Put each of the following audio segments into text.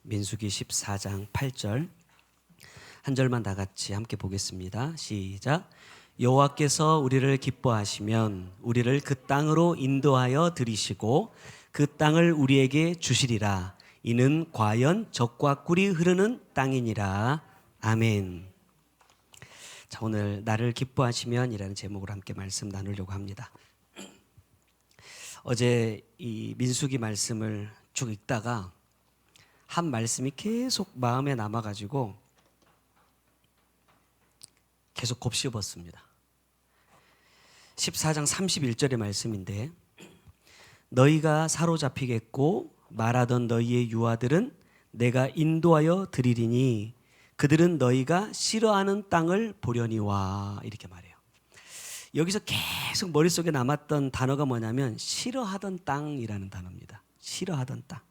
민수기 14장 8절 한 절만 다 같이 함께 보겠습니다. 시작. 여호와께서 우리를 기뻐하시면 우리를 그 땅으로 인도하여 들이시고 그 땅을 우리에게 주시리라. 이는 과연 젖과 꿀이 흐르는 땅이니라. 아멘. 자, 오늘 나를 기뻐하시면 이라는 제목으로 함께 말씀 나누려고 합니다. 어제 이 민수기 말씀을 쭉 읽다가 한 말씀이 계속 마음에 남아가지고 계속 곱씹었습니다. 14장 31절의 말씀인데, 너희가 사로잡히겠고 말하던 너희의 유아들은 내가 인도하여 드리리니 그들은 너희가 싫어하는 땅을 보려니와, 이렇게 말해요. 여기서 계속 머릿속에 남았던 단어가 뭐냐면 싫어하던 땅이라는 단어입니다. 싫어하던 땅.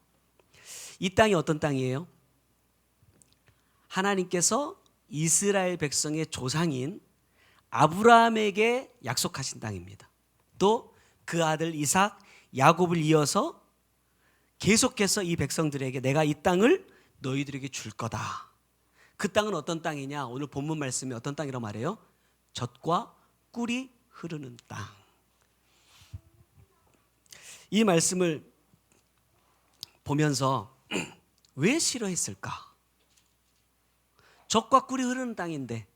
이 땅이 어떤 땅이에요? 하나님께서 이스라엘 백성의 조상인 아브라함에게 약속하신 땅입니다. 또 그 아들 이삭, 야곱을 이어서 계속해서 이 백성들에게 내가 이 땅을 너희들에게 줄 거다. 그 땅은 어떤 땅이냐? 오늘 본문 말씀이 어떤 땅이라고 말해요? 젖과 꿀이 흐르는 땅. 이 말씀을 보면서 왜 싫어했을까? 젖과 꿀이 흐르는 땅인데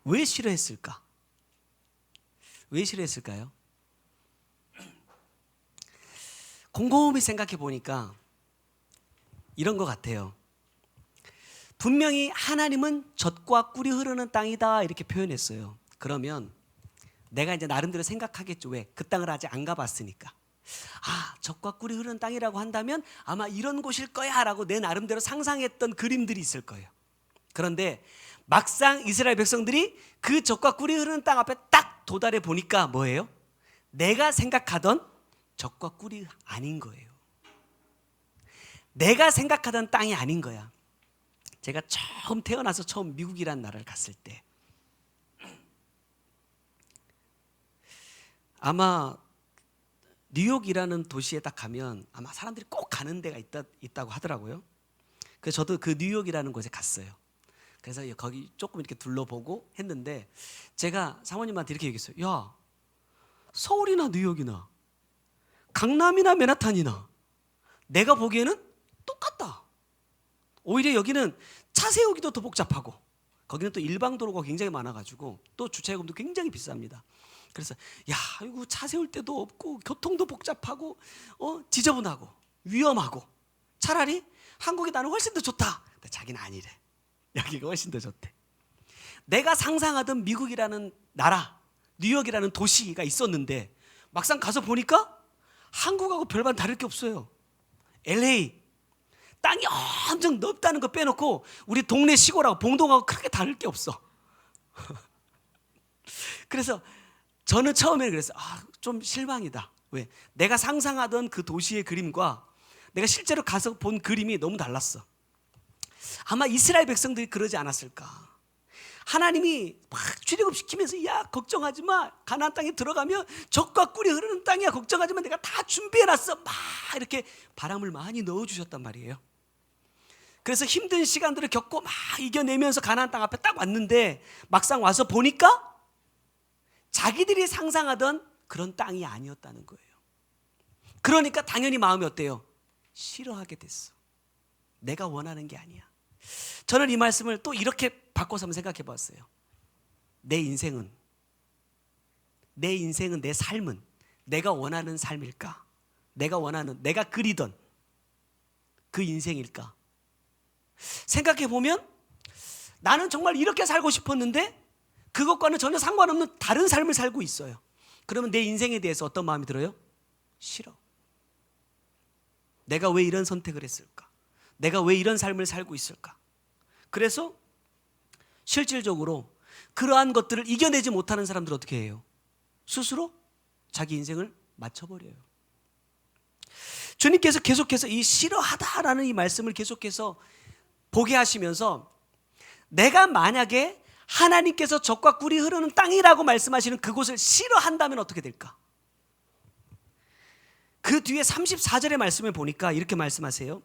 왜 싫어했을까? 왜 싫어했을까요? 곰곰이 생각해 보니까 이런 것 같아요. 분명히 하나님은 젖과 꿀이 흐르는 땅이다 이렇게 표현했어요. 그러면 내가 이제 나름대로 생각하겠죠. 왜? 그 땅을 아직 안 가봤으니까. 아, 젖과 꿀이 흐르는 땅이라고 한다면 아마 이런 곳일 거야 라고 내 나름대로 상상했던 그림들이 있을 거예요. 그런데 막상 이스라엘 백성들이 그 젖과 꿀이 흐르는 땅 앞에 딱 도달해 보니까 뭐예요? 내가 생각하던 젖과 꿀이 아닌 거예요. 내가 생각하던 땅이 아닌 거야. 제가 처음 태어나서 처음 미국이라는 나라를 갔을 때 아마 뉴욕이라는 도시에 딱 가면 아마 사람들이 꼭 가는 데가 있다고 하더라고요. 그래서 저도 그 뉴욕이라는 곳에 갔어요. 그래서 거기 조금 이렇게 둘러보고 했는데 제가 사모님한테 이렇게 얘기했어요. 야, 서울이나 뉴욕이나 강남이나 맨하탄이나 내가 보기에는 똑같다. 오히려 여기는 차 세우기도 더 복잡하고 거기는 또 일방도로가 굉장히 많아가지고 또 주차요금도 굉장히 비쌉니다. 그래서 야, 이거 차 세울 데도 없고 교통도 복잡하고 지저분하고 위험하고 차라리 한국이 나는 훨씬 더 좋다. 근데 자기는 아니래. 여기가 훨씬 더 좋대. 내가 상상하던 미국이라는 나라, 뉴욕이라는 도시가 있었는데 막상 가서 보니까 한국하고 별반 다를 게 없어요. LA 땅이 엄청 넓다는 거 빼놓고 우리 동네 시골하고 봉동하고 크게 다를 게 없어. 그래서 저는 처음에 그랬어요. 좀 실망이다. 왜? 내가 상상하던 그 도시의 그림과 내가 실제로 가서 본 그림이 너무 달랐어. 아마 이스라엘 백성들이 그러지 않았을까. 하나님이 막 출애굽시키면서 야, 걱정하지 마. 가나안 땅에 들어가면 젖과 꿀이 흐르는 땅이야. 걱정하지 마. 내가 다 준비해놨어. 막 이렇게 바람을 많이 넣어주셨단 말이에요. 그래서 힘든 시간들을 겪고 막 이겨내면서 가나안 땅 앞에 딱 왔는데 막상 와서 보니까 자기들이 상상하던 그런 땅이 아니었다는 거예요. 그러니까 당연히 마음이 어때요? 싫어하게 됐어. 내가 원하는 게 아니야. 저는 이 말씀을 또 이렇게 바꿔서 한번 생각해 봤어요. 내 인생은 내 삶은 내가 원하는 삶일까? 내가 그리던 그 인생일까? 생각해 보면 나는 정말 이렇게 살고 싶었는데 그것과는 전혀 상관없는 다른 삶을 살고 있어요. 그러면 내 인생에 대해서 어떤 마음이 들어요? 싫어. 내가 왜 이런 선택을 했을까? 내가 왜 이런 삶을 살고 있을까? 그래서 실질적으로 그러한 것들을 이겨내지 못하는 사람들은 어떻게 해요? 스스로 자기 인생을 맞춰버려요. 주님께서 계속해서 이 싫어하다라는 이 말씀을 계속해서 보게 하시면서 내가 만약에 하나님께서 젖과 꿀이 흐르는 땅이라고 말씀하시는 그곳을 싫어한다면 어떻게 될까? 그 뒤에 34절의 말씀을 보니까 이렇게 말씀하세요.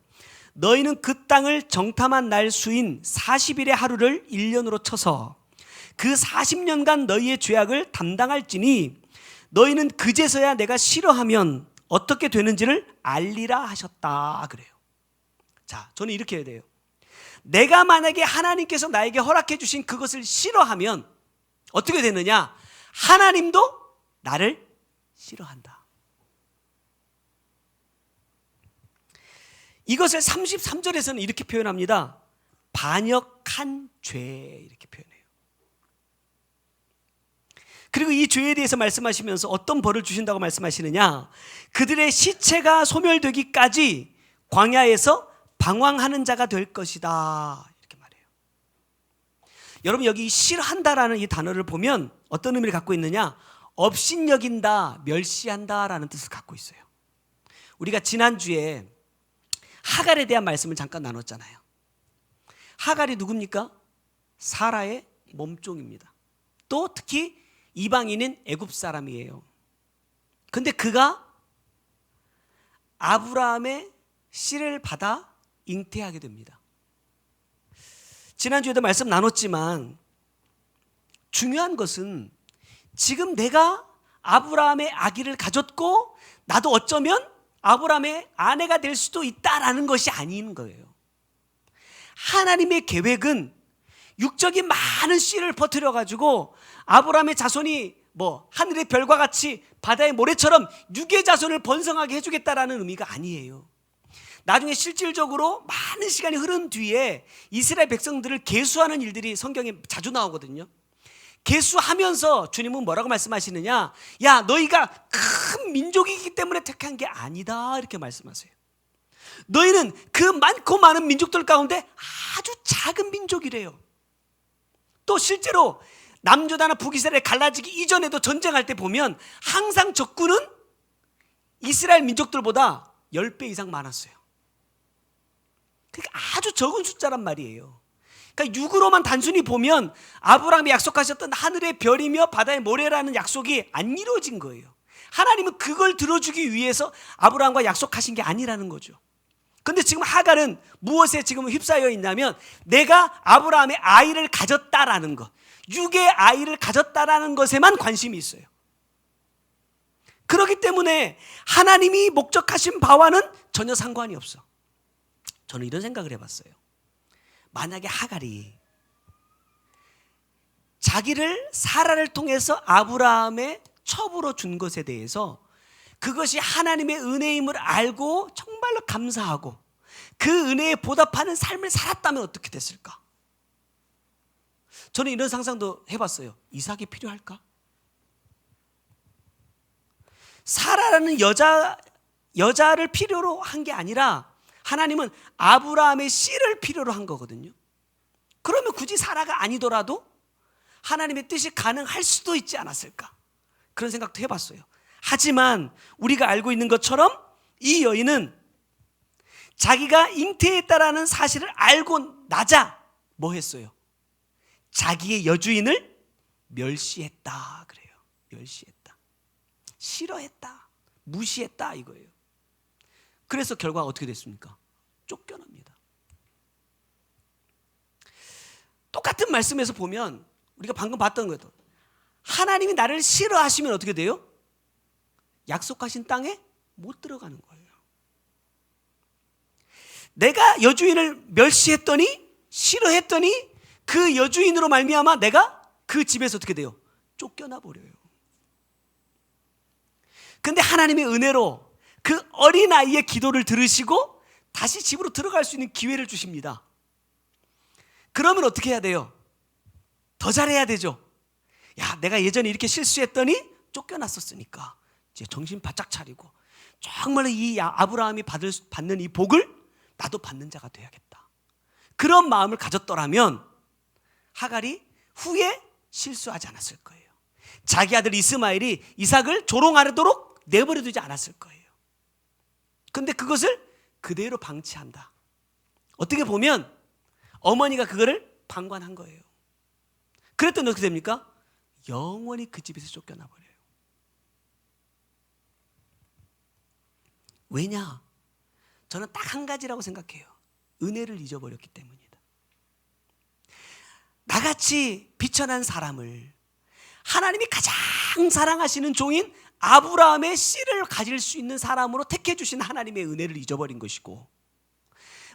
너희는 그 땅을 정탐한 날 수인 40일의 하루를 1년으로 쳐서 그 40년간 너희의 죄악을 담당할지니 너희는 그제서야 내가 싫어하면 어떻게 되는지를 알리라 하셨다 그래요. 자, 저는 이렇게 해야 돼요. 내가 만약에 하나님께서 나에게 허락해 주신 그것을 싫어하면 어떻게 되느냐? 하나님도 나를 싫어한다. 이것을 33절에서는 이렇게 표현합니다. 반역한 죄 이렇게 표현해요. 그리고 이 죄에 대해서 말씀하시면서 어떤 벌을 주신다고 말씀하시느냐? 그들의 시체가 소멸되기까지 광야에서 방황하는 자가 될 것이다 이렇게 말해요. 여러분, 여기 싫어한다라는 이 단어를 보면 어떤 의미를 갖고 있느냐? 업신여긴다, 멸시한다라는 뜻을 갖고 있어요. 우리가 지난주에 하갈에 대한 말씀을 잠깐 나눴잖아요. 하갈이 누굽니까? 사라의 몸종입니다. 또 특히 이방인인 애굽 사람이에요. 근데 그가 아브라함의 씨를 받아 잉태하게 됩니다. 지난주에도 말씀 나눴지만 중요한 것은 지금 내가 아브라함의 아기를 가졌고 나도 어쩌면 아브라함의 아내가 될 수도 있다라는 것이 아닌 거예요. 하나님의 계획은 육적인 많은 씨를 퍼뜨려 가지고 아브라함의 자손이 하늘의 별과 같이 바다의 모래처럼 육의 자손을 번성하게 해주겠다라는 의미가 아니에요. 나중에 실질적으로 많은 시간이 흐른 뒤에 이스라엘 백성들을 계수하는 일들이 성경에 자주 나오거든요. 계수하면서 주님은 뭐라고 말씀하시느냐? 야, 너희가 큰 민족이기 때문에 택한 게 아니다 이렇게 말씀하세요. 너희는 그 많고 많은 민족들 가운데 아주 작은 민족이래요. 또 실제로 남유다나 북이스라엘 갈라지기 이전에도 전쟁할 때 보면 항상 적군은 이스라엘 민족들보다 10배 이상 많았어요. 그러니까 아주 적은 숫자란 말이에요. 그러니까 육으로만 단순히 보면 아브라함이 약속하셨던 하늘의 별이며 바다의 모래라는 약속이 안 이루어진 거예요. 하나님은 그걸 들어주기 위해서 아브라함과 약속하신 게 아니라는 거죠. 그런데 지금 하갈은 무엇에 지금 휩싸여 있냐면 내가 아브라함의 아이를 가졌다라는 것, 육의 아이를 가졌다라는 것에만 관심이 있어요. 그렇기 때문에 하나님이 목적하신 바와는 전혀 상관이 없어. 저는 이런 생각을 해봤어요. 만약에 하갈이 자기를 사라를 통해서 아브라함의 첩으로 준 것에 대해서 그것이 하나님의 은혜임을 알고 정말로 감사하고 그 은혜에 보답하는 삶을 살았다면 어떻게 됐을까? 저는 이런 상상도 해봤어요. 이삭이 필요할까? 사라라는 여자를 필요로 한 게 아니라 하나님은 아브라함의 씨를 필요로 한 거거든요. 그러면 굳이 사라가 아니더라도 하나님의 뜻이 가능할 수도 있지 않았을까? 그런 생각도 해봤어요. 하지만 우리가 알고 있는 것처럼 이 여인은 자기가 잉태했다라는 사실을 알고 나자 뭐 했어요? 자기의 여주인을 멸시했다 그래요. 멸시했다. 싫어했다. 무시했다 이거예요. 그래서 결과가 어떻게 됐습니까? 쫓겨납니다. 똑같은 말씀에서 보면 우리가 방금 봤던 것도 하나님이 나를 싫어하시면 어떻게 돼요? 약속하신 땅에 못 들어가는 거예요. 내가 여주인을 멸시했더니 싫어했더니 그 여주인으로 말미암아 내가 그 집에서 어떻게 돼요? 쫓겨나 버려요. 근데 하나님의 은혜로 그 어린아이의 기도를 들으시고 다시 집으로 들어갈 수 있는 기회를 주십니다. 그러면 어떻게 해야 돼요? 더 잘해야 되죠. 야, 내가 예전에 이렇게 실수했더니 쫓겨났었으니까 이제 정신 바짝 차리고 정말로 이 아브라함이 받는 이 복을 나도 받는 자가 돼야겠다. 그런 마음을 가졌더라면 하갈이 후에 실수하지 않았을 거예요. 자기 아들 이스마엘이 이삭을 조롱하도록 내버려 두지 않았을 거예요. 근데 그것을 그대로 방치한다. 어떻게 보면 어머니가 그거를 방관한 거예요. 그랬더니 어떻게 됩니까? 영원히 그 집에서 쫓겨나 버려요. 왜냐? 저는 딱 한 가지라고 생각해요. 은혜를 잊어버렸기 때문이다. 나같이 비천한 사람을 하나님이 가장 사랑하시는 종인 아브라함의 씨를 가질 수 있는 사람으로 택해 주신 하나님의 은혜를 잊어버린 것이고,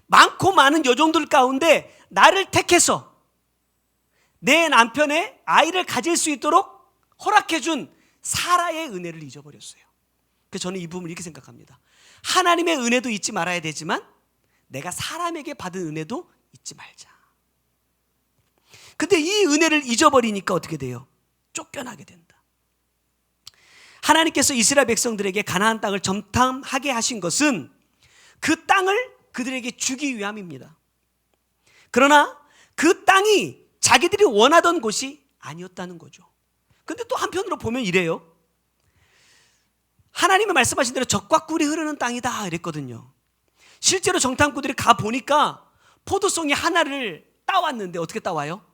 많고 많은 여종들 가운데 나를 택해서 내 남편의 아이를 가질 수 있도록 허락해 준 사라의 은혜를 잊어버렸어요. 그래서 저는 이 부분을 이렇게 생각합니다. 하나님의 은혜도 잊지 말아야 되지만 내가 사람에게 받은 은혜도 잊지 말자. 근데 이 은혜를 잊어버리니까 어떻게 돼요? 쫓겨나게 된다. 하나님께서 이스라엘 백성들에게 가나안 땅을 점탐하게 하신 것은 그 땅을 그들에게 주기 위함입니다. 그러나 그 땅이 자기들이 원하던 곳이 아니었다는 거죠. 근데 또 한편으로 보면 이래요. 하나님이 말씀하신 대로 젖과 꿀이 흐르는 땅이다 이랬거든요. 실제로 정탐꾼들이 가보니까 포도송이 하나를 따왔는데 어떻게 따와요?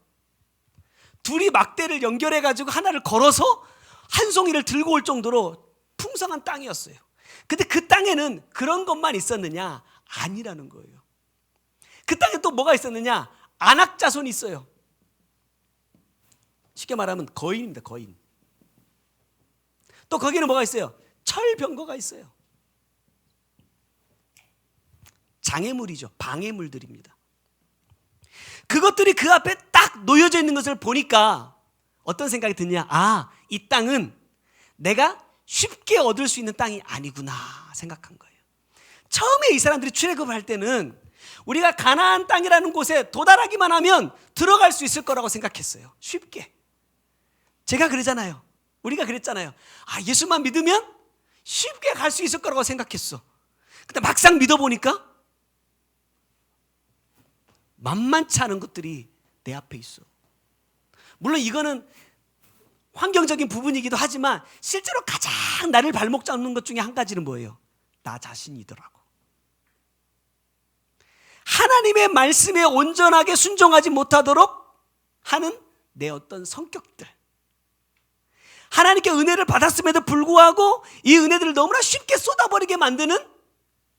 둘이 막대를 연결해가지고 하나를 걸어서 한 송이를 들고 올 정도로 풍성한 땅이었어요. 근데 그 땅에는 그런 것만 있었느냐? 아니라는 거예요. 그 땅에 또 뭐가 있었느냐? 안악자손이 있어요. 쉽게 말하면 거인입니다. 거인. 또 거기는 뭐가 있어요? 철병거가 있어요. 장애물이죠. 방해물들입니다. 그것들이 그 앞에 딱 놓여져 있는 것을 보니까 어떤 생각이 드냐? 아, 이 땅은 내가 쉽게 얻을 수 있는 땅이 아니구나 생각한 거예요. 처음에 이 사람들이 출애굽을 할 때는 우리가 가나안 땅이라는 곳에 도달하기만 하면 들어갈 수 있을 거라고 생각했어요. 쉽게. 제가 그러잖아요. 우리가 그랬잖아요. 아, 예수만 믿으면 쉽게 갈 수 있을 거라고 생각했어. 근데 막상 믿어보니까 만만치 않은 것들이 내 앞에 있어. 물론 이거는 환경적인 부분이기도 하지만 실제로 가장 나를 발목 잡는 것 중에 한 가지는 뭐예요? 나 자신이더라고. 하나님의 말씀에 온전하게 순종하지 못하도록 하는 내 어떤 성격들, 하나님께 은혜를 받았음에도 불구하고 이 은혜들을 너무나 쉽게 쏟아버리게 만드는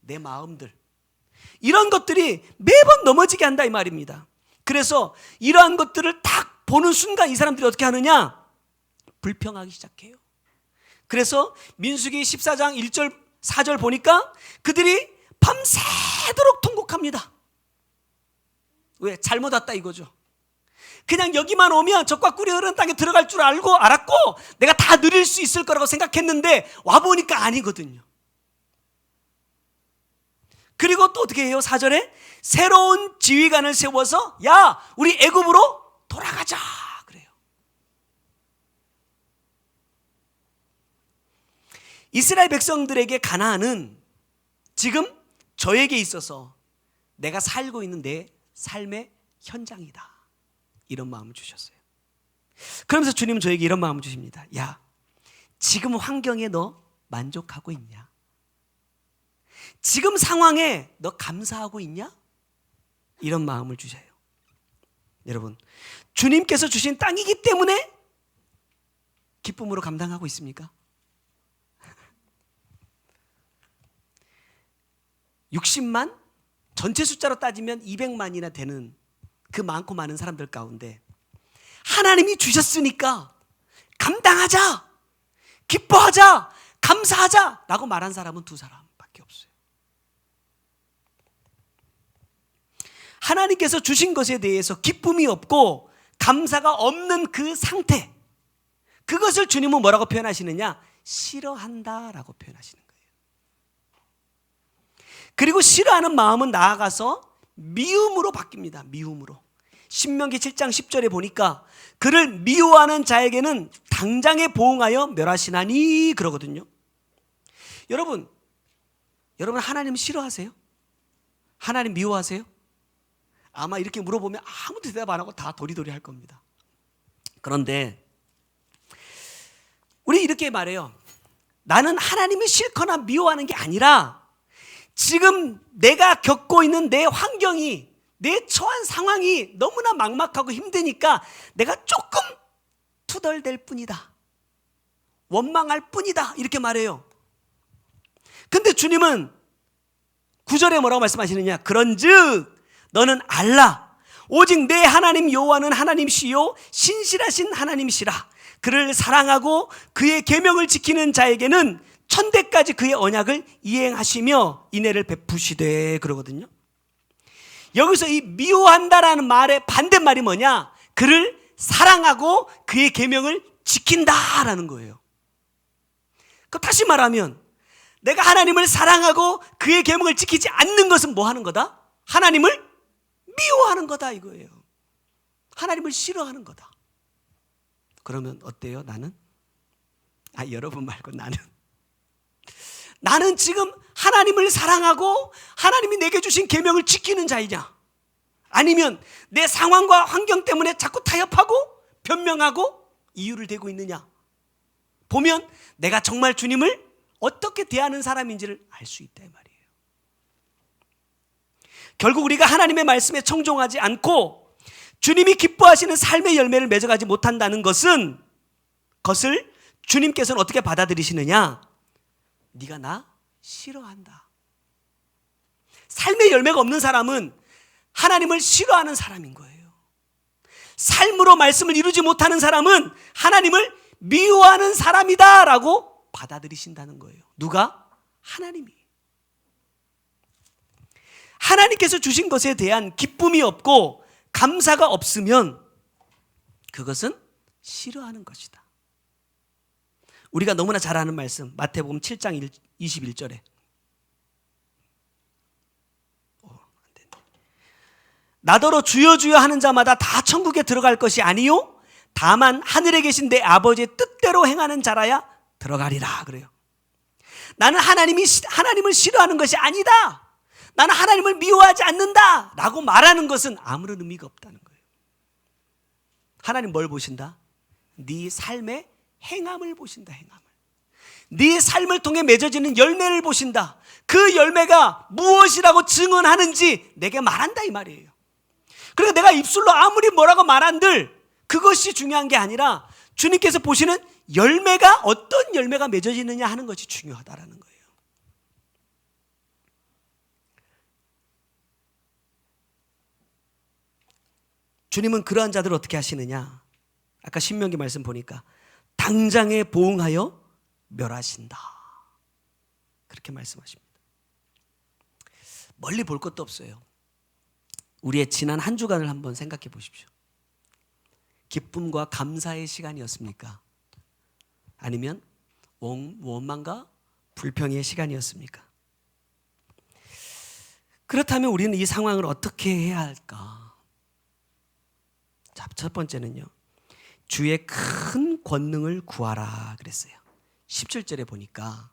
내 마음들, 이런 것들이 매번 넘어지게 한다 이 말입니다. 그래서 이러한 것들을 딱 보는 순간 이 사람들이 어떻게 하느냐? 불평하기 시작해요. 그래서 민수기 14장 1절 4절 보니까 그들이 밤새도록 통곡합니다. 왜? 잘못 왔다 이거죠. 그냥 여기만 오면 젖과 꿀이 흐르는 땅에 들어갈 줄 알았고 내가 다 누릴 수 있을 거라고 생각했는데 와보니까 아니거든요. 그리고 또 어떻게 해요? 4절에 새로운 지휘관을 세워서 야, 우리 애굽으로 돌아가자 그래요. 이스라엘 백성들에게 가나안은 지금 저에게 있어서 내가 살고 있는 내 삶의 현장이다, 이런 마음을 주셨어요. 그러면서 주님은 저에게 이런 마음을 주십니다. 야, 지금 환경에 너 만족하고 있냐? 지금 상황에 너 감사하고 있냐? 이런 마음을 주셔요. 여러분, 주님께서 주신 땅이기 때문에 기쁨으로 감당하고 있습니까? 60만? 전체 숫자로 따지면 200만이나 되는 그 많고 많은 사람들 가운데 하나님이 주셨으니까 감당하자, 기뻐하자, 감사하자 라고 말한 사람은 두 사람밖에 없어요. 하나님께서 주신 것에 대해서 기쁨이 없고 감사가 없는 그 상태, 그것을 주님은 뭐라고 표현하시느냐? 싫어한다라고 표현하시는 거예요. 그리고 싫어하는 마음은 나아가서 미움으로 바뀝니다. 미움으로. 신명기 7장 10절에 보니까 그를 미워하는 자에게는 당장에 보응하여 멸하시나니 그러거든요. 여러분 하나님 싫어하세요? 하나님 미워하세요? 아마 이렇게 물어보면 아무도 대답 안 하고 다 도리도리 할 겁니다. 그런데 우리 이렇게 말해요. 나는 하나님이 싫거나 미워하는 게 아니라 지금 내가 겪고 있는 내 환경이, 내 처한 상황이 너무나 막막하고 힘드니까 내가 조금 투덜댈 뿐이다, 원망할 뿐이다, 이렇게 말해요. 근데 주님은 9절에 뭐라고 말씀하시느냐? 그런즉 너는 알라. 오직 내 하나님 여호와는 하나님이시요 신실하신 하나님이시라. 그를 사랑하고 그의 계명을 지키는 자에게는 천대까지 그의 언약을 이행하시며 인애를 베푸시되 그러거든요. 여기서 이 미워한다라는 말의 반대말이 뭐냐? 그를 사랑하고 그의 계명을 지킨다라는 거예요. 그 다시 말하면 내가 하나님을 사랑하고 그의 계명을 지키지 않는 것은 뭐 하는 거다? 하나님을 미워하는 거다 이거예요. 하나님을 싫어하는 거다. 그러면 어때요? 나는? 여러분 말고 나는 지금 하나님을 사랑하고 하나님이 내게 주신 계명을 지키는 자이냐? 아니면 내 상황과 환경 때문에 자꾸 타협하고 변명하고 이유를 대고 있느냐? 보면 내가 정말 주님을 어떻게 대하는 사람인지를 알 수 있다 이 말이에요. 결국 우리가 하나님의 말씀에 청종하지 않고 주님이 기뻐하시는 삶의 열매를 맺어가지 못한다는 것을 주님께서는 어떻게 받아들이시느냐? 네가 나 싫어한다. 삶의 열매가 없는 사람은 하나님을 싫어하는 사람인 거예요. 삶으로 말씀을 이루지 못하는 사람은 하나님을 미워하는 사람이다 라고 받아들이신다는 거예요. 누가? 하나님이. 하나님께서 주신 것에 대한 기쁨이 없고 감사가 없으면 그것은 싫어하는 것이다. 우리가 너무나 잘 아는 말씀 마태복음 7장 21절에 나더러 주여 주여 하는 자마다 다 천국에 들어갈 것이 아니요 다만 하늘에 계신 내 아버지의 뜻대로 행하는 자라야 들어가리라 그래요. 나는 하나님을 싫어하는 것이 아니다. 나는 하나님을 미워하지 않는다 라고 말하는 것은 아무런 의미가 없다는 거예요. 하나님 뭘 보신다? 네 삶의 행함을 보신다. 행함을. 네 삶을 통해 맺어지는 열매를 보신다. 그 열매가 무엇이라고 증언하는지 내게 말한다 이 말이에요. 그러니까 내가 입술로 아무리 뭐라고 말한들 그것이 중요한 게 아니라 주님께서 보시는 열매가 어떤 열매가 맺어지느냐 하는 것이 중요하다라는 거예요. 주님은 그러한 자들을 어떻게 하시느냐? 아까 신명기 말씀 보니까 당장에 보응하여 멸하신다. 그렇게 말씀하십니다. 멀리 볼 것도 없어요. 우리의 지난 한 주간을 한번 생각해 보십시오. 기쁨과 감사의 시간이었습니까? 아니면 원망과 불평의 시간이었습니까? 그렇다면 우리는 이 상황을 어떻게 해야 할까? 자, 첫 번째는요. 주의 큰 권능을 구하라 그랬어요. 17절에 보니까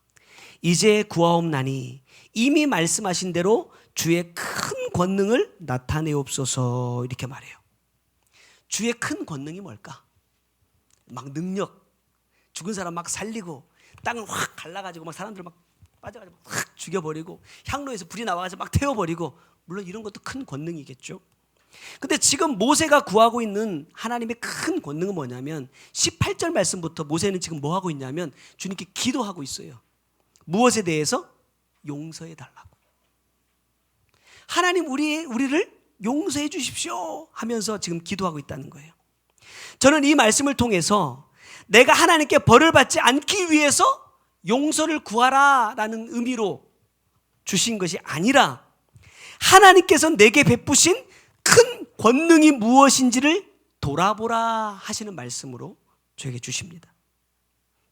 이제 구하옵나니 이미 말씀하신 대로 주의 큰 권능을 나타내옵소서 이렇게 말해요. 주의 큰 권능이 뭘까? 막 능력, 죽은 사람 막 살리고 땅을 확 갈라가지고 막 사람들 막 빠져가지고 확 죽여버리고 향로에서 불이 나와가지고 막 태워버리고 물론 이런 것도 큰 권능이겠죠. 근데 지금 모세가 구하고 있는 하나님의 큰 권능은 뭐냐면 18절 말씀부터 모세는 지금 뭐 하고 있냐면 주님께 기도하고 있어요. 무엇에 대해서? 용서해 달라고. 하나님 우리를 용서해 주십시오 하면서 지금 기도하고 있다는 거예요. 저는 이 말씀을 통해서 내가 하나님께 벌을 받지 않기 위해서 용서를 구하라라는 의미로 주신 것이 아니라 하나님께서 내게 베푸신 큰 권능이 무엇인지를 돌아보라 하시는 말씀으로 저에게 주십니다.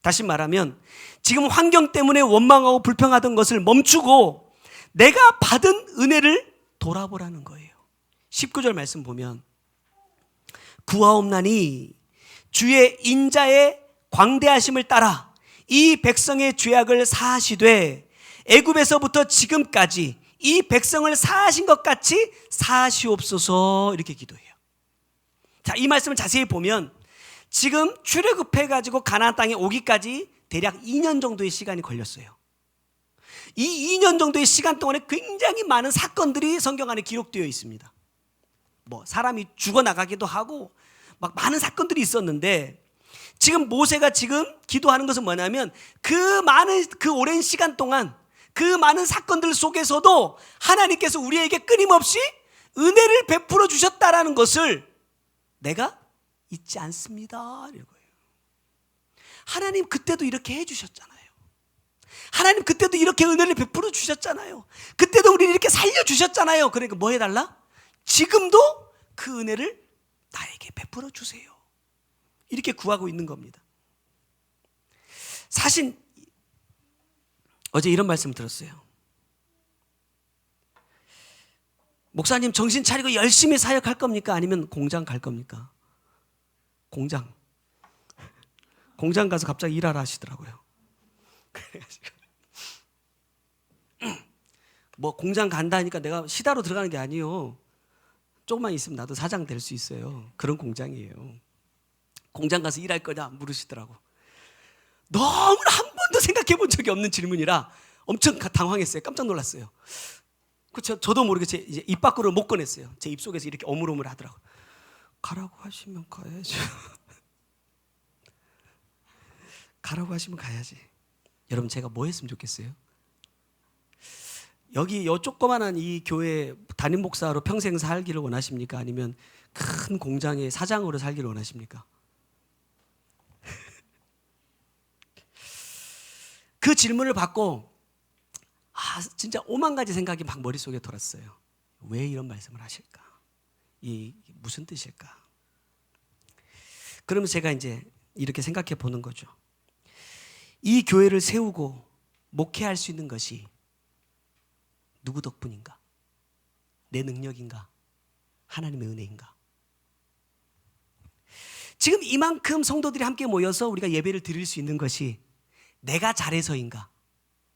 다시 말하면 지금 환경 때문에 원망하고 불평하던 것을 멈추고 내가 받은 은혜를 돌아보라는 거예요. 19절 말씀 보면 구하옵나니 주의 인자의 광대하심을 따라 이 백성의 죄악을 사하시되 애굽에서부터 지금까지 이 백성을 사하신 것 같이 사하시옵소서 이렇게 기도해요. 자, 이 말씀을 자세히 보면 지금 출애굽해가지고 가나안 땅에 오기까지 대략 2년 정도의 시간이 걸렸어요. 이 2년 정도의 시간 동안에 굉장히 많은 사건들이 성경 안에 기록되어 있습니다. 뭐 사람이 죽어나가기도 하고 막 많은 사건들이 있었는데 지금 모세가 지금 기도하는 것은 뭐냐면 그 오랜 시간 동안 그 많은 사건들 속에서도 하나님께서 우리에게 끊임없이 은혜를 베풀어 주셨다라는 것을 내가 잊지 않습니다. 이거예요. 하나님 그때도 이렇게 해주셨잖아요. 하나님 그때도 이렇게 은혜를 베풀어 주셨잖아요. 그때도 우리를 이렇게 살려주셨잖아요. 그러니까 뭐 해달라? 지금도 그 은혜를 나에게 베풀어 주세요. 이렇게 구하고 있는 겁니다. 사실 어제 이런 말씀 들었어요. 목사님 정신 차리고 열심히 사역할 겁니까? 아니면 공장 갈 겁니까? 공장 가서 갑자기 일하라 하시더라고요. 그래가지고 뭐 공장 간다니까 내가 시다로 들어가는 게 아니에요. 조금만 있으면 나도 사장 될 수 있어요. 그런 공장이에요. 공장 가서 일할 거냐 물으시더라고. 너무나 한 번도 생각해 본 적이 없는 질문이라 엄청 당황했어요. 깜짝 놀랐어요. 저도 모르게 제 이제 입 밖으로 못 꺼냈어요. 제 입속에서 이렇게 어물어물 하더라고. 가라고 하시면 가야죠. 가라고 하시면 가야지. 여러분 제가 뭐 했으면 좋겠어요? 여기 요 조그만한 이 교회 담임 목사로 평생 살기를 원하십니까? 아니면 큰 공장의 사장으로 살기를 원하십니까? 그 질문을 받고 진짜 오만 가지 생각이 막 머릿속에 돌았어요. 왜 이런 말씀을 하실까? 이 무슨 뜻일까? 그러면 제가 이제 이렇게 생각해 보는 거죠. 이 교회를 세우고 목회할 수 있는 것이 누구 덕분인가? 내 능력인가? 하나님의 은혜인가? 지금 이만큼 성도들이 함께 모여서 우리가 예배를 드릴 수 있는 것이 내가 잘해서인가?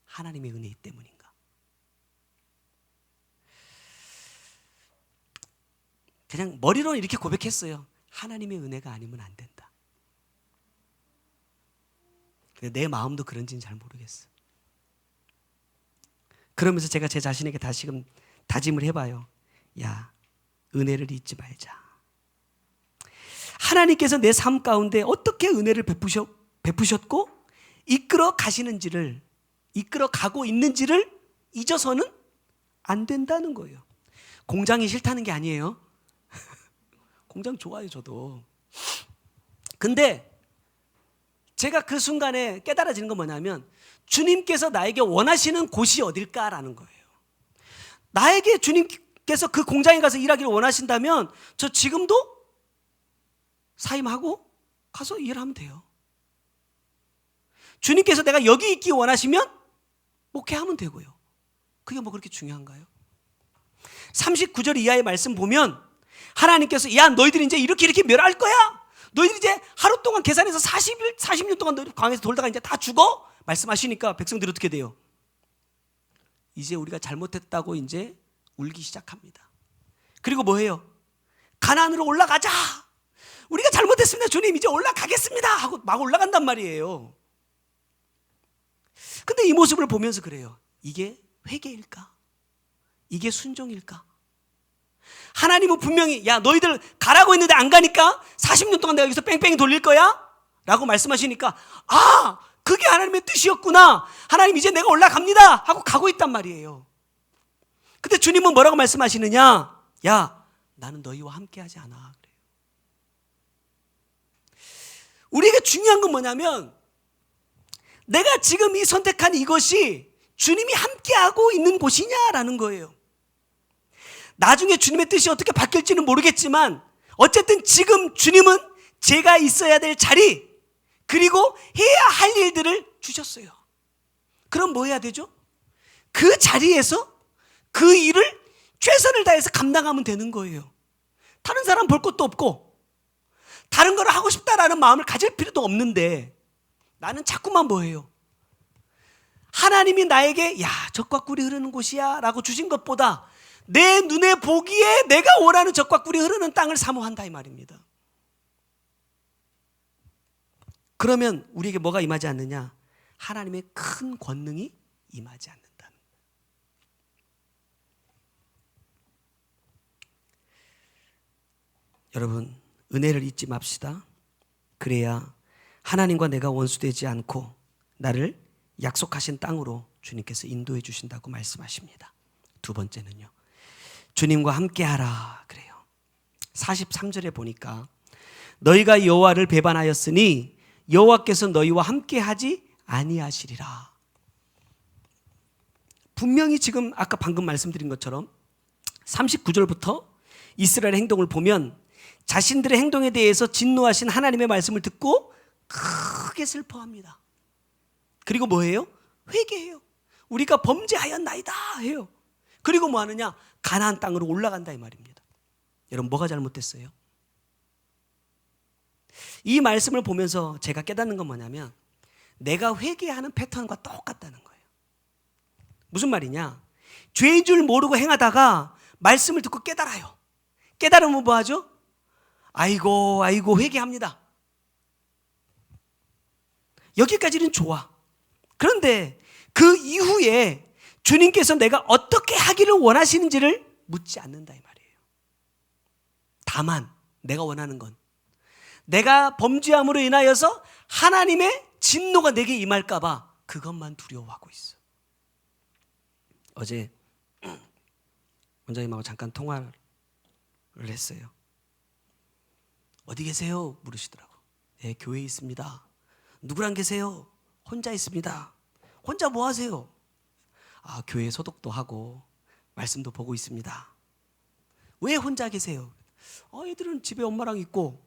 하나님의 은혜 때문인가? 그냥 머리로 이렇게 고백했어요. 하나님의 은혜가 아니면 안 된다. 근데 내 마음도 그런지는 잘 모르겠어. 그러면서 제가 제 자신에게 다시금 다짐을 해봐요. 야, 은혜를 잊지 말자. 하나님께서 내 삶 가운데 어떻게 은혜를 베푸셨고 이끌어 가시는지를, 이끌어 가고 있는지를 잊어서는 안 된다는 거예요. 공장이 싫다는 게 아니에요. 공장 좋아요, 저도. 근데 제가 그 순간에 깨달아지는 건 뭐냐면 주님께서 나에게 원하시는 곳이 어딜까라는 거예요. 나에게 주님께서 그 공장에 가서 일하기를 원하신다면 저 지금도 사임하고 가서 일하면 돼요. 주님께서 내가 여기 있기 원하시면 목회하면 되고요. 그게 뭐 그렇게 중요한가요? 39절 이하의 말씀 보면 하나님께서 야 너희들이 이제 이렇게 멸할 거야. 너희들이 이제 하루 동안 계산해서 40년 동안 너희들 광에서 돌다가 이제 다 죽어. 말씀하시니까 백성들이 어떻게 돼요? 이제 우리가 잘못했다고 이제 울기 시작합니다. 그리고 뭐 해요? 가나안으로 올라가자. 우리가 잘못했습니다. 주님 이제 올라가겠습니다. 하고 막 올라간단 말이에요. 근데 이 모습을 보면서 그래요. 이게 회개일까? 이게 순종일까? 하나님은 분명히 야 너희들 가라고 했는데 안 가니까 40년 동안 내가 여기서 뺑뺑이 돌릴 거야? 라고 말씀하시니까 그게 하나님의 뜻이었구나. 하나님 이제 내가 올라갑니다 하고 가고 있단 말이에요. 근데 주님은 뭐라고 말씀하시느냐? 야 나는 너희와 함께하지 않아. 그래요. 우리에게 중요한 건 뭐냐면 내가 지금 이 선택한 이것이 주님이 함께하고 있는 곳이냐라는 거예요. 나중에 주님의 뜻이 어떻게 바뀔지는 모르겠지만 어쨌든 지금 주님은 제가 있어야 될 자리 그리고 해야 할 일들을 주셨어요. 그럼 뭐 해야 되죠? 그 자리에서 그 일을 최선을 다해서 감당하면 되는 거예요. 다른 사람 볼 것도 없고 다른 걸 하고 싶다라는 마음을 가질 필요도 없는데 나는 자꾸만 뭐 해요? 하나님이 나에게 야 적과 꿀이 흐르는 곳이야 라고 주신 것보다 내 눈에 보기에 내가 원하는 적과 꿀이 흐르는 땅을 사모한다 이 말입니다. 그러면 우리에게 뭐가 임하지 않느냐? 하나님의 큰 권능이 임하지 않는다. 여러분 은혜를 잊지 맙시다. 그래야 하나님과 내가 원수되지 않고 나를 약속하신 땅으로 주님께서 인도해 주신다고 말씀하십니다. 두 번째는요. 주님과 함께하라 그래요. 43절에 보니까 너희가 여호와를 배반하였으니 여호와께서 너희와 함께하지 아니하시리라. 분명히 지금 아까 방금 말씀드린 것처럼 39절부터 이스라엘의 행동을 보면 자신들의 행동에 대해서 진노하신 하나님의 말씀을 듣고 크게 슬퍼합니다. 그리고 뭐해요? 회개해요. 우리가 범죄하였나이다 해요. 그리고 뭐 하느냐? 가나안 땅으로 올라간다 이 말입니다. 여러분 뭐가 잘못됐어요? 이 말씀을 보면서 제가 깨닫는 건 뭐냐면 내가 회개하는 패턴과 똑같다는 거예요. 무슨 말이냐? 죄인 줄 모르고 행하다가 말씀을 듣고 깨달아요. 깨달으면 뭐 하죠? 아이고 회개합니다. 여기까지는 좋아. 그런데 그 이후에 주님께서 내가 어떻게 하기를 원하시는지를 묻지 않는다 이 말이에요. 다만 내가 원하는 건 내가 범죄함으로 인하여서 하나님의 진노가 내게 임할까 봐 그것만 두려워하고 있어. 어제 원장님하고 잠깐 통화를 했어요. 어디 계세요? 물으시더라고. 네, 교회에 있습니다. 누구랑 계세요? 혼자 있습니다. 혼자 뭐 하세요? 교회 소독도 하고 말씀도 보고 있습니다. 왜 혼자 계세요? 애들은 집에 엄마랑 있고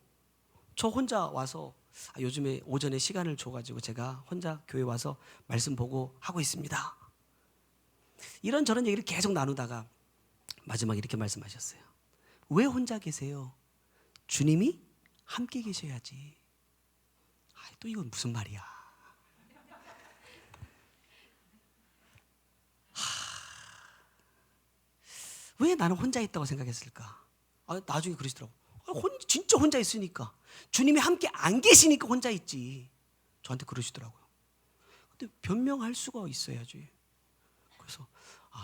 저 혼자 와서 요즘에 오전에 시간을 줘가지고 제가 혼자 교회 와서 말씀 보고 하고 있습니다. 이런저런 얘기를 계속 나누다가 마지막에 이렇게 말씀하셨어요. 왜 혼자 계세요? 주님이 함께 계셔야지. 또 이건 무슨 말이야? 왜 나는 혼자 있다고 생각했을까? 나중에 그러시더라고. 진짜 혼자 있으니까. 주님이 함께 안 계시니까 혼자 있지. 저한테 그러시더라고요. 근데 변명할 수가 있어야지. 그래서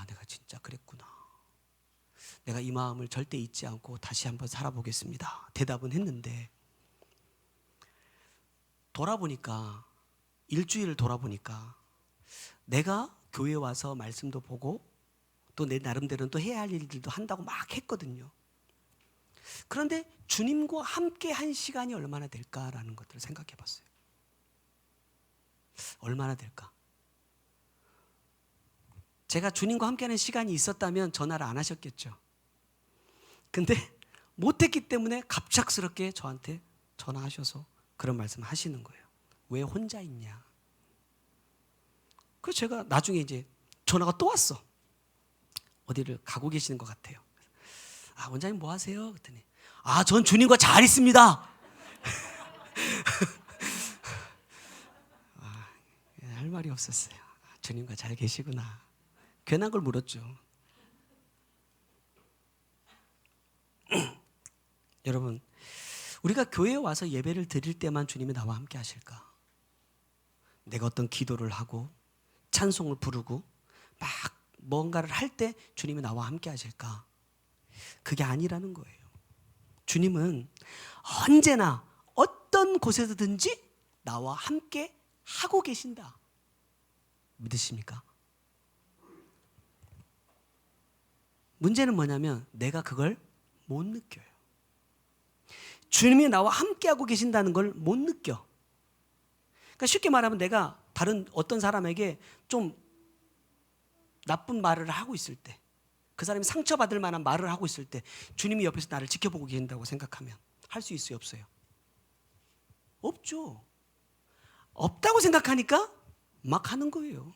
내가 진짜 그랬구나. 내가 이 마음을 절대 잊지 않고 다시 한번 살아보겠습니다. 대답은 했는데 돌아보니까 일주일을 돌아보니까 내가 교회 와서 말씀도 보고 또 내 나름대로는 또 해야 할 일들도 한다고 막 했거든요. 그런데 주님과 함께 한 시간이 얼마나 될까라는 것들을 생각해 봤어요. 얼마나 될까? 제가 주님과 함께하는 시간이 있었다면 전화를 안 하셨겠죠. 근데 못했기 때문에 갑작스럽게 저한테 전화하셔서 그런 말씀 하시는 거예요. 왜 혼자 있냐? 그래서 제가 나중에 이제 전화가 또 왔어. 어디를 가고 계시는 것 같아요. 원장님 뭐 하세요? 그랬더니 전 주님과 잘 있습니다. 할 말이 없었어요. 주님과 잘 계시구나. 괜한 걸 물었죠. 여러분, 우리가 교회에 와서 예배를 드릴 때만 주님이 나와 함께 하실까? 내가 어떤 기도를 하고 찬송을 부르고 막 뭔가를 할 때 주님이 나와 함께 하실까? 그게 아니라는 거예요. 주님은 언제나 어떤 곳에서든지 나와 함께 하고 계신다. 믿으십니까? 문제는 뭐냐면 내가 그걸 못 느껴요. 주님이 나와 함께하고 계신다는 걸 못 느껴. 그러니까 쉽게 말하면 내가 다른 어떤 사람에게 좀 나쁜 말을 하고 있을 때, 그 사람이 상처받을 만한 말을 하고 있을 때 주님이 옆에서 나를 지켜보고 계신다고 생각하면 할 수 있어요? 없어요? 없죠. 없다고 생각하니까 막 하는 거예요.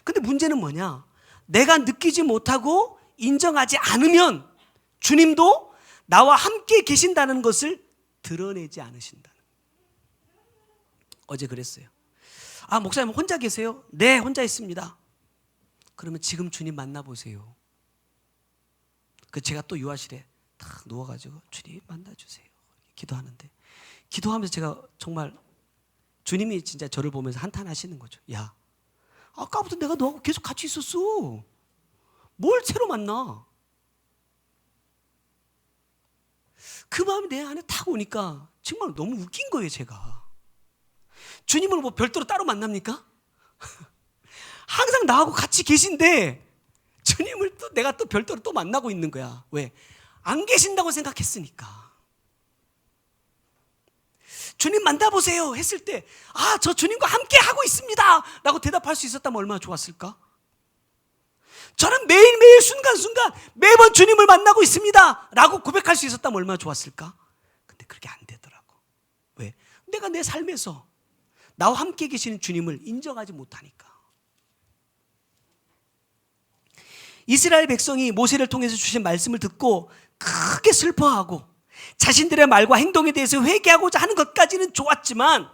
근데 문제는 뭐냐? 내가 느끼지 못하고 인정하지 않으면 주님도 나와 함께 계신다는 것을 드러내지 않으신다는. 어제 그랬어요. 목사님 혼자 계세요? 네, 혼자 있습니다. 그러면 지금 주님 만나보세요. 제가 또 유아실에 딱 누워가지고 주님 만나주세요. 기도하는데 기도하면서 제가 정말 주님이 진짜 저를 보면서 한탄하시는 거죠. 야, 아까부터 내가 너하고 계속 같이 있었어. 뭘 새로 만나? 그 마음이 내 안에 탁 오니까 정말 너무 웃긴 거예요, 제가. 주님을 뭐 별도로 따로 만납니까? 항상 나하고 같이 계신데 저 주님을 또 내가 또 별도로 또 만나고 있는 거야. 왜? 안 계신다고 생각했으니까. 주님 만나보세요 했을 때, 아, 저 주님과 함께 하고 있습니다 라고 대답할 수 있었다면 얼마나 좋았을까? 저는 매일매일 순간순간 매번 주님을 만나고 있습니다 라고 고백할 수 있었다면 얼마나 좋았을까? 근데 그렇게 안 되더라고. 왜? 내가 내 삶에서 나와 함께 계시는 주님을 인정하지 못하니까. 이스라엘 백성이 모세를 통해서 주신 말씀을 듣고 크게 슬퍼하고 자신들의 말과 행동에 대해서 회개하고자 하는 것까지는 좋았지만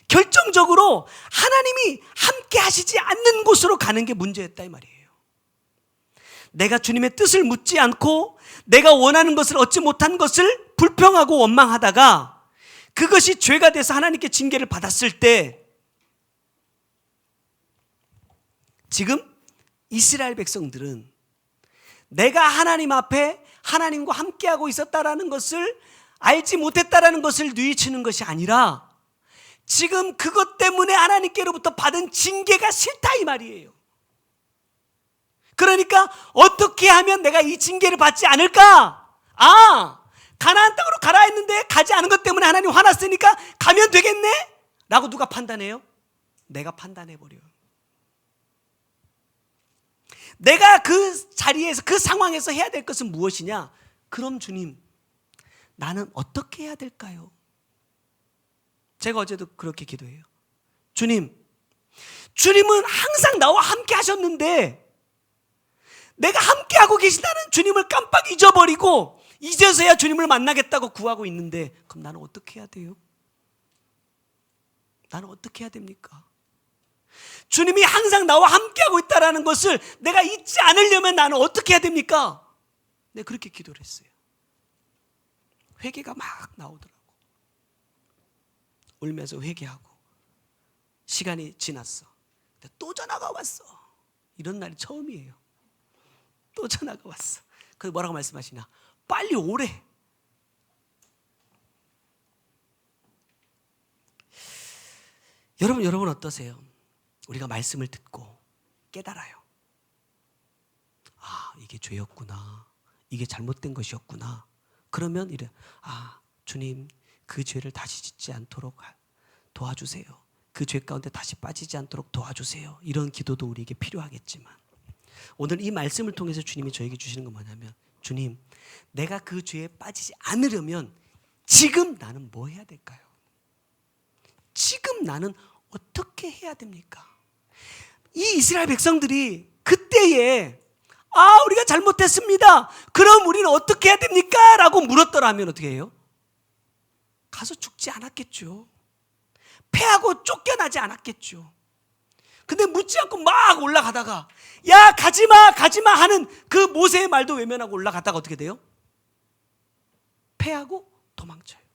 결정적으로 하나님이 함께 하시지 않는 곳으로 가는 게 문제였다 이 말이에요. 내가 주님의 뜻을 묻지 않고 내가 원하는 것을 얻지 못한 것을 불평하고 원망하다가 그것이 죄가 돼서 하나님께 징계를 받았을 때, 지금 이스라엘 백성들은 내가 하나님 앞에 하나님과 함께하고 있었다라는 것을 알지 못했다라는 것을 뉘우치는 것이 아니라 지금 그것 때문에 하나님께로부터 받은 징계가 싫다 이 말이에요. 그러니까 어떻게 하면 내가 이 징계를 받지 않을까? 아, 가나안 땅으로 가라 했는데 가지 않은 것 때문에 하나님 화났으니까 가면 되겠네? 라고 누가 판단해요? 내가 판단해버려요. 내가 그 자리에서 그 상황에서 해야 될 것은 무엇이냐? 그럼 주님, 나는 어떻게 해야 될까요? 제가 어제도 그렇게 기도해요. 주님은 항상 나와 함께 하셨는데 내가 함께하고 계시다는 주님을 깜빡 잊어버리고 이제서야 주님을 만나겠다고 구하고 있는데 그럼 나는 어떻게 해야 돼요? 나는 어떻게 해야 됩니까? 주님이 항상 나와 함께하고 있다는 것을 내가 잊지 않으려면 나는 어떻게 해야 됩니까? 네, 그렇게 기도를 했어요. 회개가 막 나오더라고. 울면서 회개하고 시간이 지났어. 근데 또 전화가 왔어. 이런 날이 처음이에요. 또 전화가 왔어. 그래서 뭐라고 말씀하시냐? 빨리 오래. 여러분 어떠세요? 우리가 말씀을 듣고 깨달아요. 아, 이게 죄였구나. 이게 잘못된 것이었구나. 그러면 이래, 아, 주님, 그 죄를 다시 짓지 않도록 도와주세요. 그 죄 가운데 다시 빠지지 않도록 도와주세요. 이런 기도도 우리에게 필요하겠지만 오늘 이 말씀을 통해서 주님이 저에게 주시는 건 뭐냐면, 주님, 내가 그 죄에 빠지지 않으려면 지금 나는 뭐 해야 될까요? 지금 나는 어떻게 해야 됩니까? 이 이스라엘 백성들이 그때에 우리가 잘못했습니다. 그럼 우리는 어떻게 해야 됩니까? 라고 물었더라면 어떻게 해요? 가서 죽지 않았겠죠. 패하고 쫓겨나지 않았겠죠. 근데 묻지 않고 막 올라가다가 야, 가지마 가지마 하는 그 모세의 말도 외면하고 올라갔다가 어떻게 돼요? 패하고 도망쳐요.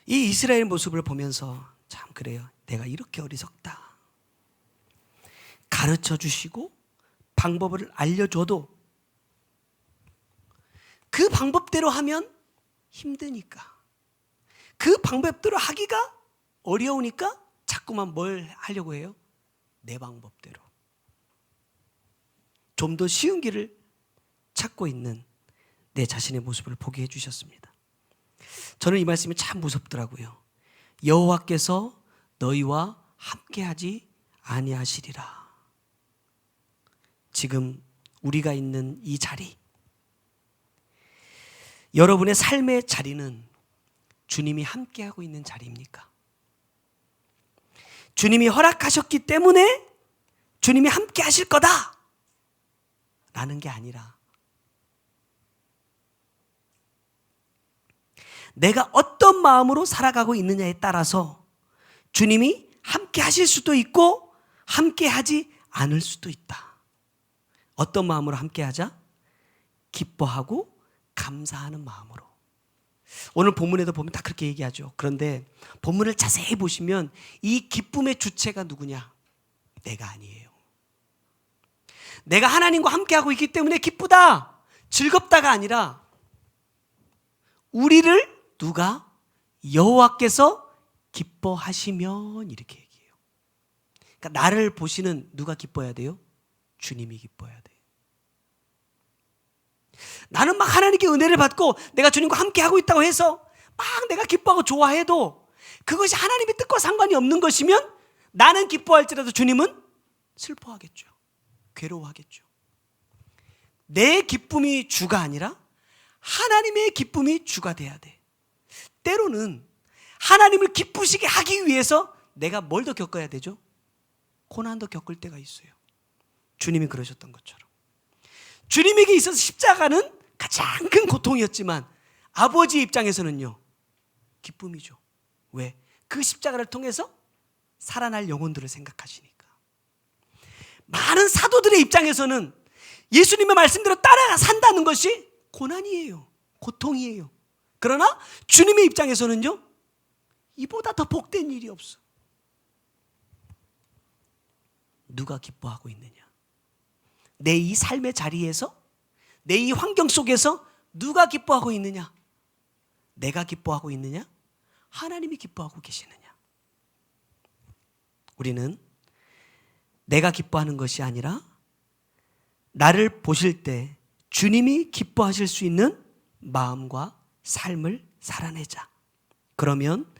이 이스라엘 모습을 보면서 참 그래요. 내가 이렇게 어리석다. 가르쳐 주시고 방법을 알려줘도 그 방법대로 하면 힘드니까, 그 방법대로 하기가 어려우니까 자꾸만 뭘 하려고 해요? 내 방법대로. 좀 더 쉬운 길을 찾고 있는 내 자신의 모습을 보게 해주셨습니다. 저는 이 말씀이 참 무섭더라고요. 여호와께서 너희와 함께하지 아니하시리라. 지금 우리가 있는 이 자리, 여러분의 삶의 자리는 주님이 함께하고 있는 자리입니까? 주님이 허락하셨기 때문에 주님이 함께 하실 거다 라는 게 아니라, 내가 어떤 마음으로 살아가고 있느냐에 따라서 주님이 함께 하실 수도 있고 함께 하지 않을 수도 있다. 어떤 마음으로 함께 하자? 기뻐하고 감사하는 마음으로. 오늘 본문에도 보면 다 그렇게 얘기하죠. 그런데 본문을 자세히 보시면 이 기쁨의 주체가 누구냐? 내가 아니에요. 내가 하나님과 함께하고 있기 때문에 기쁘다, 즐겁다가 아니라 우리를 누가? 여호와께서 기뻐하시면 이렇게 얘기해요. 그러니까 나를 보시는 누가 기뻐해야 돼요? 주님이 기뻐해야 돼요. 나는 막 하나님께 은혜를 받고 내가 주님과 함께 하고 있다고 해서 막 내가 기뻐하고 좋아해도 그것이 하나님의 뜻과 상관이 없는 것이면 나는 기뻐할지라도 주님은 슬퍼하겠죠. 괴로워하겠죠. 내 기쁨이 주가 아니라 하나님의 기쁨이 주가 돼야 돼. 때로는 하나님을 기쁘시게 하기 위해서 내가 뭘 더 겪어야 되죠? 고난도 겪을 때가 있어요. 주님이 그러셨던 것처럼. 주님에게 있어서 십자가는 가장 큰 고통이었지만 아버지의 입장에서는요, 기쁨이죠. 왜? 그 십자가를 통해서 살아날 영혼들을 생각하시니까. 많은 사도들의 입장에서는 예수님의 말씀대로 따라 산다는 것이 고난이에요. 고통이에요. 그러나 주님의 입장에서는요, 이보다 더 복된 일이 없어. 누가 기뻐하고 있느냐? 내 이 삶의 자리에서, 내 이 환경 속에서 누가 기뻐하고 있느냐? 내가 기뻐하고 있느냐? 하나님이 기뻐하고 계시느냐? 우리는 내가 기뻐하는 것이 아니라 나를 보실 때 주님이 기뻐하실 수 있는 마음과 삶을 살아내자. 그러면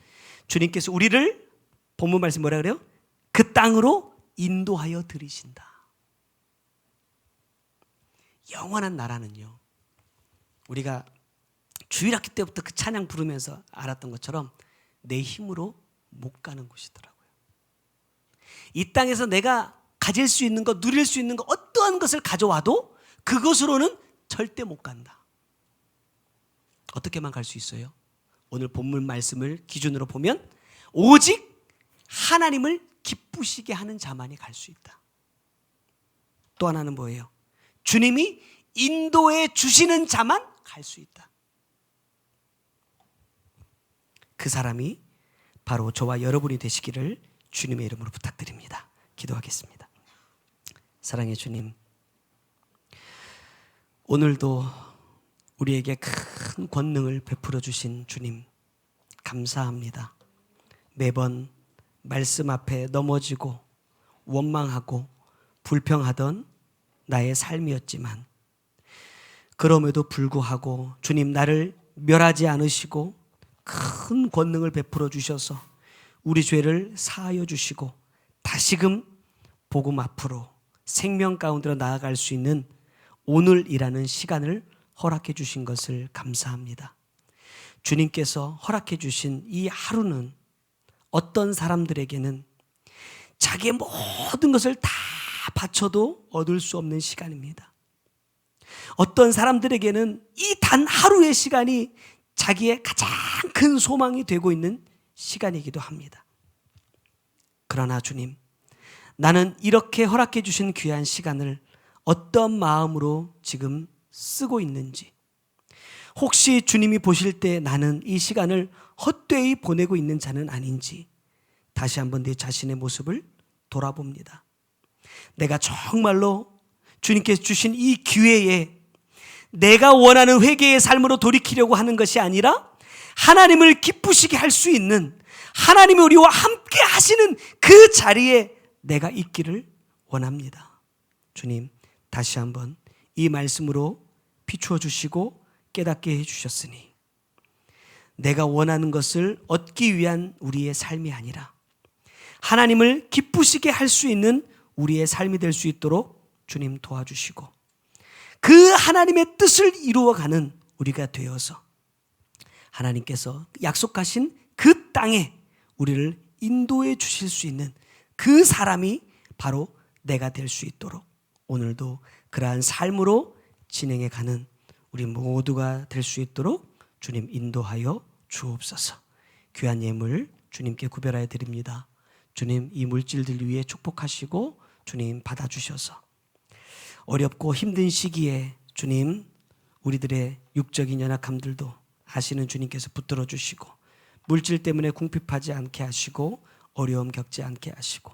주님께서 우리를 본문 말씀 뭐라 그래요? 그 땅으로 인도하여 들이신다. 영원한 나라는요, 우리가 주일학기 때부터 그 찬양 부르면서 알았던 것처럼 내 힘으로 못 가는 곳이더라고요. 이 땅에서 내가 가질 수 있는 것, 누릴 수 있는 것, 어떠한 것을 가져와도 그것으로는 절대 못 간다. 어떻게만 갈 수 있어요? 오늘 본문 말씀을 기준으로 보면 오직 하나님을 기쁘시게 하는 자만이 갈 수 있다. 또 하나는 뭐예요? 주님이 인도해 주시는 자만 갈 수 있다. 그 사람이 바로 저와 여러분이 되시기를 주님의 이름으로 부탁드립니다. 기도하겠습니다. 사랑의 주님, 오늘도 우리에게 큰 권능을 베풀어 주신 주님, 감사합니다. 매번 말씀 앞에 넘어지고 원망하고 불평하던 나의 삶이었지만 그럼에도 불구하고 주님 나를 멸하지 않으시고 큰 권능을 베풀어 주셔서 우리 죄를 사하여 주시고 다시금 복음 앞으로 생명 가운데로 나아갈 수 있는 오늘이라는 시간을 허락해 주신 것을 감사합니다. 주님께서 허락해 주신 이 하루는 어떤 사람들에게는 자기의 모든 것을 다 바쳐도 얻을 수 없는 시간입니다. 어떤 사람들에게는 이 단 하루의 시간이 자기의 가장 큰 소망이 되고 있는 시간이기도 합니다. 그러나 주님, 나는 이렇게 허락해 주신 귀한 시간을 어떤 마음으로 지금 쓰고 있는지, 혹시 주님이 보실 때 나는 이 시간을 헛되이 보내고 있는 자는 아닌지 다시 한번 내 자신의 모습을 돌아봅니다. 내가 정말로 주님께서 주신 이 기회에 내가 원하는 회개의 삶으로 돌이키려고 하는 것이 아니라 하나님을 기쁘시게 할 수 있는, 하나님이 우리와 함께 하시는 그 자리에 내가 있기를 원합니다. 주님, 다시 한번 이 말씀으로 비추어 주시고 깨닫게 해 주셨으니 내가 원하는 것을 얻기 위한 우리의 삶이 아니라 하나님을 기쁘시게 할 수 있는 우리의 삶이 될 수 있도록 주님 도와주시고 그 하나님의 뜻을 이루어가는 우리가 되어서 하나님께서 약속하신 그 땅에 우리를 인도해 주실 수 있는 그 사람이 바로 내가 될 수 있도록 오늘도 그러한 삶으로 진행해 가는 우리 모두가 될 수 있도록 주님 인도하여 주옵소서. 귀한 예물 주님께 구별하여 드립니다. 주님, 이 물질들 위에 축복하시고 주님 받아주셔서 어렵고 힘든 시기에 주님 우리들의 육적인 연약함들도 아시는 주님께서 붙들어 주시고 물질 때문에 궁핍하지 않게 하시고 어려움 겪지 않게 하시고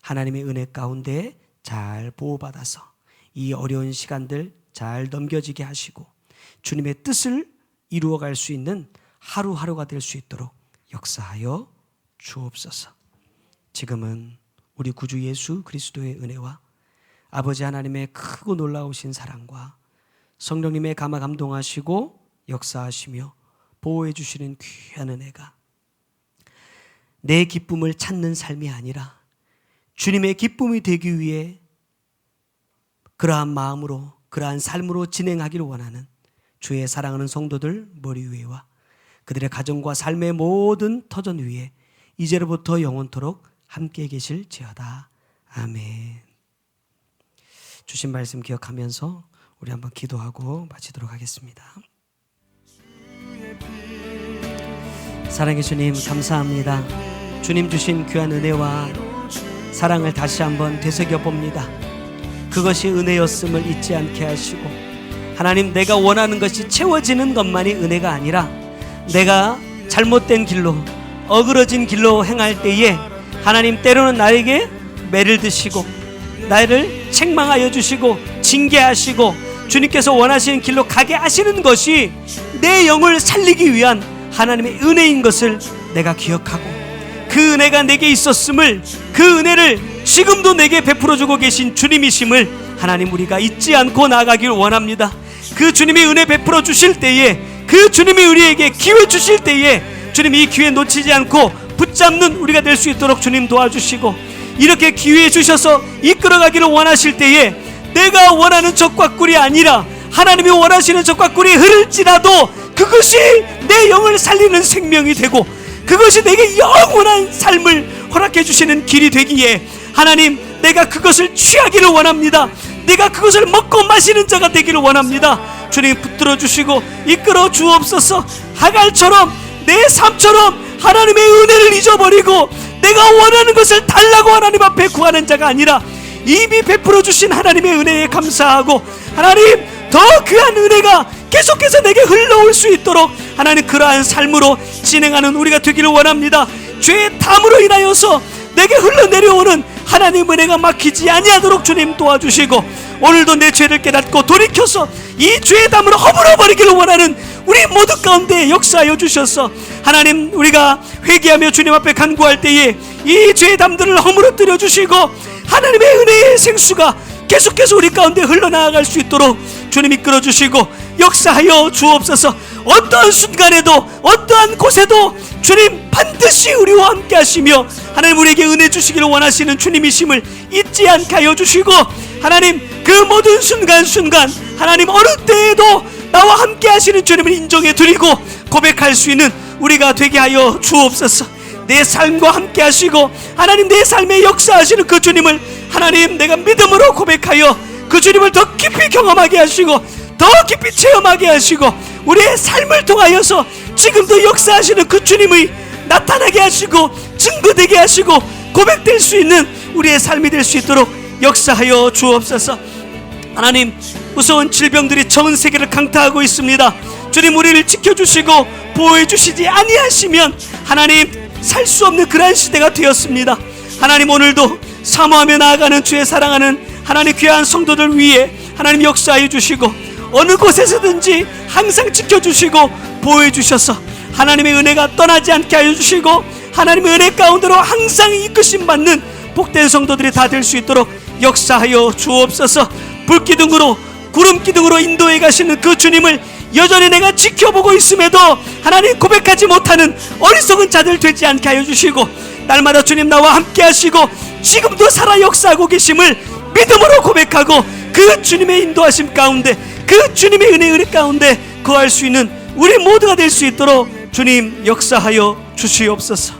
하나님의 은혜 가운데 잘 보호받아서 이 어려운 시간들 잘 넘겨지게 하시고 주님의 뜻을 이루어갈 수 있는 하루하루가 될 수 있도록 역사하여 주옵소서. 지금은 우리 구주 예수 그리스도의 은혜와 아버지 하나님의 크고 놀라우신 사랑과 성령님의 감화 감동하시고 역사하시며 보호해 주시는 귀한 은혜가 내 기쁨을 찾는 삶이 아니라 주님의 기쁨이 되기 위해 그러한 마음으로 그러한 삶으로 진행하기를 원하는 주의 사랑하는 성도들 머리 위에와 그들의 가정과 삶의 모든 터전 위에 이제로부터 영원토록 함께 계실지어다. 아멘. 주신 말씀 기억하면서 우리 한번 기도하고 마치도록 하겠습니다. 사랑의 주님 감사합니다. 주님 주신 귀한 은혜와 사랑을 다시 한번 되새겨봅니다. 그것이 은혜였음을 잊지 않게 하시고 하나님, 내가 원하는 것이 채워지는 것만이 은혜가 아니라 내가 잘못된 길로 어그러진 길로 행할 때에 하나님 때로는 나에게 매를 드시고 나를 책망하여 주시고 징계하시고 주님께서 원하시는 길로 가게 하시는 것이 내 영을 살리기 위한 하나님의 은혜인 것을 내가 기억하고 그 은혜가 내게 있었음을, 그 은혜를 지금도 내게 베풀어주고 계신 주님이심을 하나님 우리가 잊지 않고 나아가길 원합니다. 그 주님의 은혜 베풀어 주실 때에, 그 주님이 우리에게 기회 주실 때에 주님 이 기회 놓치지 않고 붙잡는 우리가 될 수 있도록 주님 도와주시고, 이렇게 기회 주셔서 이끌어가기를 원하실 때에 내가 원하는 적과 꿀이 아니라 하나님이 원하시는 적과 꿀이 흐를지라도 그것이 내 영을 살리는 생명이 되고 그것이 내게 영원한 삶을 허락해 주시는 길이 되기에 하나님, 내가 그것을 취하기를 원합니다. 내가 그것을 먹고 마시는 자가 되기를 원합니다. 주님 붙들어 주시고 이끌어 주옵소서. 하갈처럼 내 삶처럼 하나님의 은혜를 잊어버리고 내가 원하는 것을 달라고 하나님 앞에 구하는 자가 아니라 이미 베풀어 주신 하나님의 은혜에 감사하고 하나님 더 귀한 은혜가 계속해서 내게 흘러올 수 있도록 하나님 그러한 삶으로 진행하는 우리가 되기를 원합니다. 죄의 탐으로 인하여서 내게 흘러내려오는 하나님 은혜가 막히지 아니하도록 주님 도와주시고, 오늘도 내 죄를 깨닫고 돌이켜서 이 죄의 담으로 허물어버리기를 원하는 우리 모두 가운데 역사하여 주셔서 하나님 우리가 회개하며 주님 앞에 간구할 때에 이 죄의 담들을 허물어뜨려 주시고 하나님의 은혜의 생수가 계속해서 우리 가운데 흘러나아갈 수 있도록 주님 이끌어 주시고 역사하여 주옵소서. 어떠한 순간에도 어떠한 곳에도 주님 반드시 우리와 함께 하시며 하나님 우리에게 은혜 주시기를 원하시는 주님이심을 잊지 않게 하여 주시고 하나님 그 모든 순간순간 하나님 어느 때에도 나와 함께 하시는 주님을 인정해 드리고 고백할 수 있는 우리가 되게 하여 주옵소서. 내 삶과 함께 하시고 하나님 내 삶에 역사하시는 그 주님을 하나님 내가 믿음으로 고백하여 그 주님을 더 깊이 경험하게 하시고 더 깊이 체험하게 하시고 우리의 삶을 통하여서 지금도 역사하시는 그 주님의 나타나게 하시고 증거되게 하시고 고백될 수 있는 우리의 삶이 될 수 있도록 역사하여 주옵소서. 하나님 무서운 질병들이 전 세계를 강타하고 있습니다. 주님 우리를 지켜주시고 보호해 주시지 아니하시면 하나님 살 수 없는 그러한 시대가 되었습니다. 하나님 오늘도 사모하며 나아가는 주의 사랑하는 하나님 귀한 성도들 위해 하나님 역사해 주시고 어느 곳에서든지 항상 지켜주시고 보호해 주셔서 하나님의 은혜가 떠나지 않게 하여 주시고 하나님의 은혜 가운데로 항상 이끄심 받는 복된 성도들이 다 될 수 있도록 역사하여 주옵소서. 불기둥으로 구름기둥으로 인도해 가시는 그 주님을 여전히 내가 지켜보고 있음에도 하나님 고백하지 못하는 어리석은 자들 되지 않게 하여 주시고 날마다 주님 나와 함께 하시고 지금도 살아 역사하고 계심을 믿음으로 고백하고 그 주님의 인도하심 가운데 그 주님의 은혜 가운데 거할 수 있는 우리 모두가 될 수 있도록 주님 역사하여 주시옵소서.